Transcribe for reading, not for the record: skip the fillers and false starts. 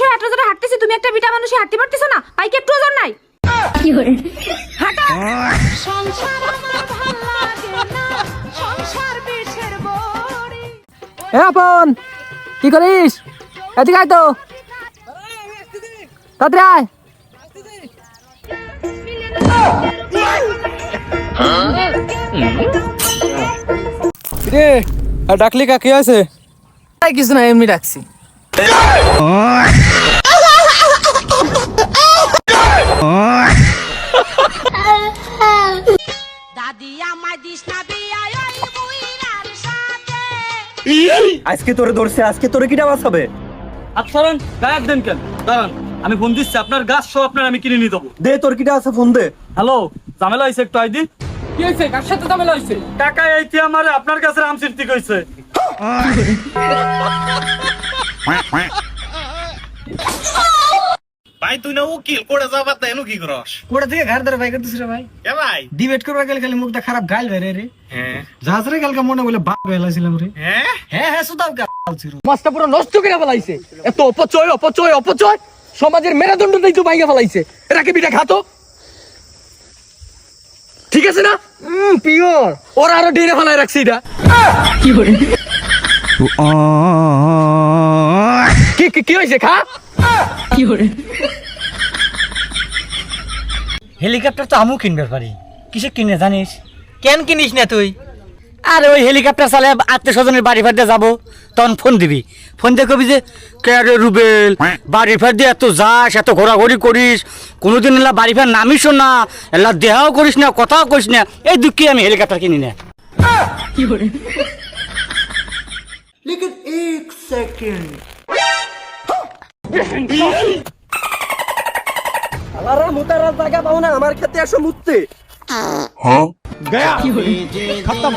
বয়সে এত জোরে হাঁটতেছি, তুমি একটা বিটা মানুষে হাঁটতে পারতেছো না? পাইকে একটু ওজন নাই। কি করে হাঁটা? সংসার আমার ভালো লাগে না, সংসার বিষের বড়ি। এ আপন, কি করিস? এদিকে আয় তো। তাড়াতাড়ি আয়। রে, ডাকলি কা কি আছে? কিছু না, এমনি ডাকছি। দাদি আমায় দিস না বিয়া ওই বুইরার সাথে। আজকে তোরে ধরছে, আজকে তোরে কিটা বাঁচাবে? আপনার গায়ের দেন কেন? দাঁড়ান, আমি ফোন দিচ্ছি, আপনার গাছ সহ আপনার আমি কিনে নিয়ে দেবো। দে তোর কিটা আছে, ফোন দে। হ্যালো, ঝামেলা হয়েছে একটু আইদি। কি হয়েছে? কার সাথে ঝামেলা হয়েছে? টাকা এইতে আমার আপনার কাছে রাম সৃষ্টি কইছে। ভাই তুই না উকিল করে যাবার তাই কি করস? কোড়া থেকে ঘর ধরে ভাই করতেছিস রে ভাই। এ ভাই ডিবেট করবার গেলে খালি মুখটা খারাপ গাল বেরে রে। হ্যাঁ জাহাজরে কালকে মনে বলে বাপ বেলাছিলাম রে। হ্যাঁ হ্যাঁ সুদাও গাল ছিল। মাছটা পুরো নষ্ট করে ফেলাইছে। এত অপচয় অপচয় অপচয়, সমাজের মেরুদণ্ড নেই তো ভাইয়া ফেলাইছে। এটাকে বিটা খাতো, ঠিক আছে না? পিওর। ওরা আরো ঢেরে ফেলায় রাখছে এটা। কি করে কি হয়েছে? খা। কি করে? হেলিকপ্টার তো আমিও কিনতে পারি। কিসে কিনে জানিস? কেন কিনিস না তুই? আরে ওই হেলিকপ্টার চালে আত্মীয় স্বজনের বাড়ি ফাড়তে যাবো, তখন ফোন দিবি। ফোন দিয়ে কবি যে কে রে রুবেল, বাড়ি ফাড় দিয়ে এত যাস, এত ঘোরাঘুরি করিস, কোনোদিন এলা বাড়ি ফাড় নামিস না, এলা দেহাও করিস না, কথাও করিস না, এই দুঃখে আমি হেলিকপ্টার কিনি না। কি করে? লেকিন এক সেকেন্ড, আলারা মুতারা জায়গা পাও না আমার খেতে আসো মুততে। কি করে? খতম।